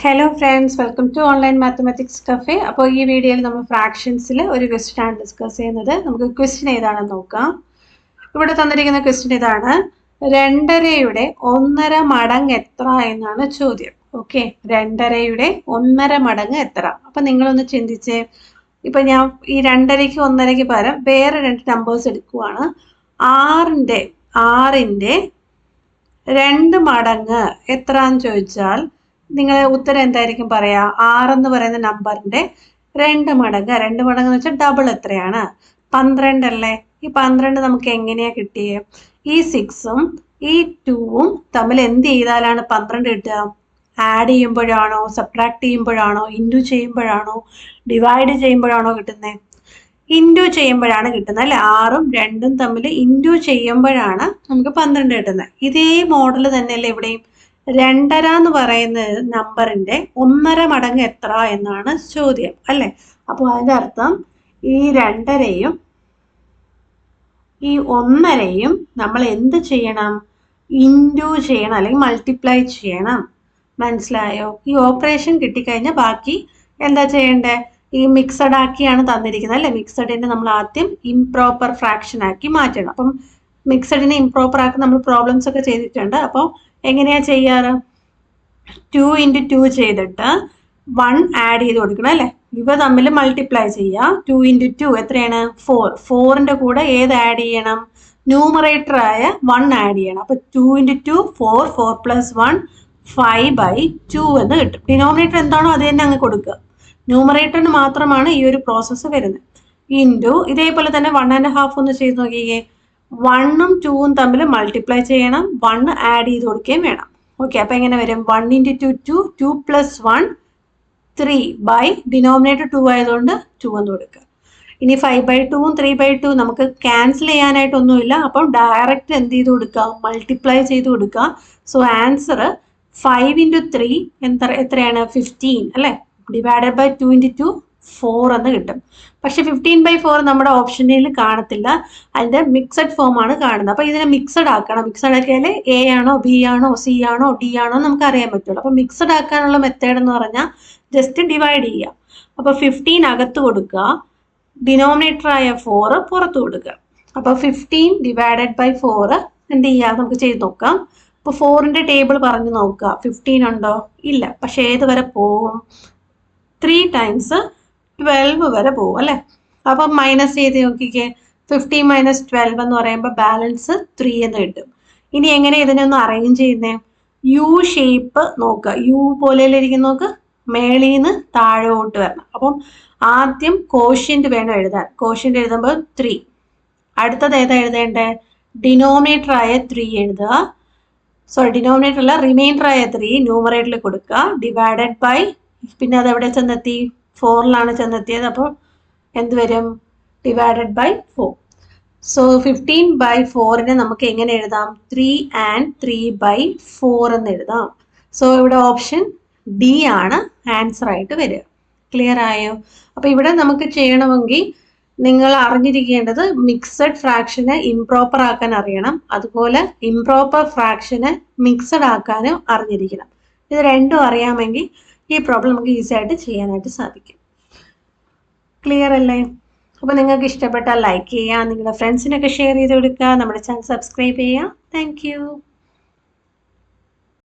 Hello friends, welcome to online mathematics cafe. അപ്പോൾ ഈ വീഡിയോയിൽ നമ്മൾ ഫ്രാക്ഷൻസിൽ ഒരു ക്വസ്റ്റ്യൻ ആണ് ഡിസ്കസ് ചെയ്യുന്നത്. നമുക്ക് ക്വസ്റ്റ്യൻ ഏതാണെന്ന് നോക്കാം. ഇവിടെ തന്നിരിക്കുന്ന ക്വസ്റ്റ്യൻ ഇതാണ്: 2.5-യുടെ 1.5 മടങ്ങ് എത്ര എന്നാണ് ചോദ്യം. ഓക്കെ, 2.5-യുടെ 1.5 മടങ്ങ് എത്ര? അപ്പൊ നിങ്ങളൊന്ന് ചിന്തിച്ചേ. ഇപ്പൊ ഞാൻ ഈ 2.5-ക്ക് 1.5-ക്ക് പകരം വേറെ രണ്ട് നമ്പേഴ്സ് എടുക്കുവാണ്. 6-ന്റെ 2 മടങ്ങ് എത്രന്ന് ചോദിച്ചാൽ നിങ്ങൾ ഉത്തരം എന്തായിരിക്കും പറയാ? 6 എന്ന് പറയുന്ന നമ്പറിന്റെ 2 മടങ്ങ് എന്ന് വെച്ചാൽ ഡബിൾ എത്രയാണ്? 12 അല്ലേ? ഈ 12 നമുക്ക് എങ്ങനെയാ കിട്ടിയേ? ഈ 6ഉം ഈ 2ഉം തമ്മിൽ എന്ത് ചെയ്താലാണ് 12 കിട്ടുക? ആഡ് ചെയ്യുമ്പോഴാണോ, സബ്ട്രാക്ട് ചെയ്യുമ്പോഴാണോ, ഇൻറ്റു ചെയ്യുമ്പോഴാണോ, ഡിവൈഡ് ചെയ്യുമ്പോഴാണോ കിട്ടുന്നത്? ഇൻറ്റു ചെയ്യുമ്പോഴാണ് കിട്ടുന്നത് അല്ലെ? 6ഉം 2ഉം തമ്മിൽ ഇൻറ്റു ചെയ്യുമ്പോഴാണ് നമുക്ക് 12 കിട്ടുന്നത്. ഇതേ മോഡൽ തന്നെയല്ലേ ഇവിടെയും? 2.5 എന്ന് പറയുന്ന നമ്പറിന്റെ 1.5 മടങ്ങ് എത്ര എന്നാണ് ചോദ്യം അല്ലെ? അപ്പോൾ അതിന്റെ അർത്ഥം ഈ 2.5-യും ഈ 1.5-യും നമ്മൾ എന്ത് ചെയ്യണം? ഇൻറ്റു ചെയ്യണം, അല്ലെങ്കിൽ മൾട്ടിപ്ലൈ ചെയ്യണം. മനസ്സിലായോ? ഈ ഓപ്പറേഷൻ കിട്ടിക്കഴിഞ്ഞാൽ ബാക്കി എന്താ ചെയ്യണ്ടേ? ഈ മിക്സഡ് ആക്കിയാണ് തന്നിരിക്കുന്നത് അല്ലെ? മിക്സഡിനെ നമ്മൾ ആദ്യം ഇംപ്രോപ്പർ ഫ്രാക്ഷൻ ആക്കി മാറ്റണം. അപ്പം മിക്സഡിനെ ഇംപ്രോപ്പർ ആക്കി നമ്മൾ പ്രോബ്ലംസ് ഒക്കെ ചെയ്തിട്ടുണ്ട്. അപ്പോൾ എങ്ങനെയാ ചെയ്യാറ്? 2 × 2 ചെയ്തിട്ട് 1 ആഡ് ചെയ്ത് കൊടുക്കണം അല്ലെ? ഇവ തമ്മിൽ മൾട്ടിപ്ലൈ ചെയ്യുക. 2 × 2 എത്രയാണ്? 4. 4ന്റെ കൂടെ ഏത് ആഡ് ചെയ്യണം? ന്യൂമറേറ്റർ ആയ 1 ആഡ് ചെയ്യണം. അപ്പൊ 2 × 2 4, 4 + 1 5/2 എന്ന് കിട്ടും. ഡിനോമിനേറ്റർ എന്താണോ അത് തന്നെ അങ്ങ് കൊടുക്കുക. ന്യൂമറേറ്ററിന് മാത്രമാണ് ഈ ഒരു പ്രോസസ്സ് വരുന്നത്. ഇൻറ്റു ഇതേപോലെ തന്നെ 1.5 ഒന്ന് ചെയ്ത് നോക്കിയേ. 1ഉം 2ഉം തമ്മിൽ മൾട്ടിപ്ലൈ ചെയ്യണം, 1 ആഡ് ചെയ്ത് കൊടുക്കുകയും വേണം. ഓക്കെ, അപ്പൊ എങ്ങനെ വരും? 1 × 2 2 + 1 3 ബൈ ഡിനോമിനേറ്റർ 2 ആയതുകൊണ്ട് 2 എന്ന് കൊടുക്കുക. ഇനി 5/2ഉം 3/2 നമുക്ക് ക്യാൻസൽ ചെയ്യാനായിട്ടൊന്നുമില്ല. അപ്പം ഡയറക്റ്റ് എന്ത് ചെയ്ത് കൊടുക്കുക? മൾട്ടിപ്ലൈ ചെയ്ത് കൊടുക്കുക. സോ ആൻസർ 5 × 3 എത്രയാണ്? 15 അല്ലെ? ഡിവൈഡഡ് ബൈ 2 × 2 4 എന്ന് കിട്ടും. പക്ഷെ 15/4 നമ്മുടെ ഓപ്ഷനിൽ കാണത്തില്ല. അതിന്റെ മിക്സഡ് ഫോം ആണ് കാണുന്നത്. അപ്പൊ ഇതിനെ മിക്സഡ് ആക്കണം. മിക്സഡ് ആക്കിയാൽ എ ആണോ, ബി ആണോ, സി ആണോ, ഡി ആണോ നമുക്ക് അറിയാൻ പറ്റുള്ളൂ. അപ്പൊ മിക്സഡ് ആക്കാനുള്ള മെത്തേഡ് എന്ന് പറഞ്ഞാൽ ജസ്റ്റ് ഡിവൈഡ് ചെയ്യുക. അപ്പൊ 15 അകത്ത് കൊടുക്കുക, ഡിനോമിനേറ്റർ ആയ 4 പുറത്ത് കൊടുക്കുക. അപ്പൊ 15 ഡിവൈഡഡ് ബൈ 4 എന്ത് ചെയ്യുക? നമുക്ക് ചെയ്ത് നോക്കാം. അപ്പൊ 4ന്റെ ടേബിൾ പറഞ്ഞു നോക്കുക. 15 ഉണ്ടോ? ഇല്ല. പക്ഷെ ഏത് വരെ പോകും? 3 × 12 വരെ പോകും അല്ലെ? അപ്പം മൈനസ് ചെയ്ത് നോക്കിക്കേ. 15 - 12 എന്ന് പറയുമ്പോൾ ബാലൻസ് 3 എന്ന് കിട്ടും. ഇനി എങ്ങനെ ഇതിനൊന്ന് അറേഞ്ച് ചെയ്യുന്നേ? യു ഷേപ്പ് നോക്കുക. യു പോലെ ഇരിക്കുന്ന നോക്ക്. മേളീന്ന് താഴോട്ട് വരണം. അപ്പം ആദ്യം കോഷ്യന്റ് വേണം എഴുതാൻ. കോഷ്യന്റ് എഴുതുമ്പോൾ 3. അടുത്തത് ഏതാ എഴുതേണ്ടേ? ഡിനോമിനേറ്റർ ആയ 3 എഴുതുക. ഡിനോമിനേറ്റർ അല്ല, റിമൈൻഡർ ആയ 3 ന്യൂമറേറ്ററിൽ കൊടുക്കുക. ഡിവൈഡഡ് ബൈ, പിന്നെ അത് എവിടെ ചെന്നെത്തി? 4ലാണ് ചെന്നെത്തിയത്. അപ്പോൾ എന്ത് വരും? Divided by 4. സോ 15/4നെ നമുക്ക് എങ്ങനെ എഴുതാം? 3 and 3/4 എന്ന് എഴുതാം. സോ ഇവിടെ ഓപ്ഷൻ ഡി ആണ് ആൻസർ ആയിട്ട് വരിക. ക്ലിയർ ആയോ? അപ്പൊ ഇവിടെ നമുക്ക് ചെയ്യണമെങ്കിൽ നിങ്ങൾ അറിഞ്ഞിരിക്കേണ്ടത് മിക്സഡ് ഫ്രാക്ഷനെ ഇംപ്രോപ്പർ ആക്കാൻ അറിയണം. അതുപോലെ ഇംപ്രോപ്പർ ഫ്രാക്ഷനെ മിക്സഡ് ആക്കാനും അറിഞ്ഞിരിക്കണം. ഇത് രണ്ടും അറിയാമെങ്കിൽ ഈ പ്രോബ്ലം നമുക്ക് ഈസി ആയിട്ട് ചെയ്യാനായിട്ട് സാധിക്കും. ക്ലിയർ അല്ലേ? അപ്പോൾ നിങ്ങൾക്ക് ഇഷ്ടപ്പെട്ടാൽ ലൈക്ക് ചെയ്യുക, നിങ്ങളുടെ ഫ്രണ്ട്സിനൊക്കെ ഷെയർ ചെയ്ത് കൊടുക്കുക, നമ്മുടെ ചാനൽ സബ്സ്ക്രൈബ് ചെയ്യുക. താങ്ക്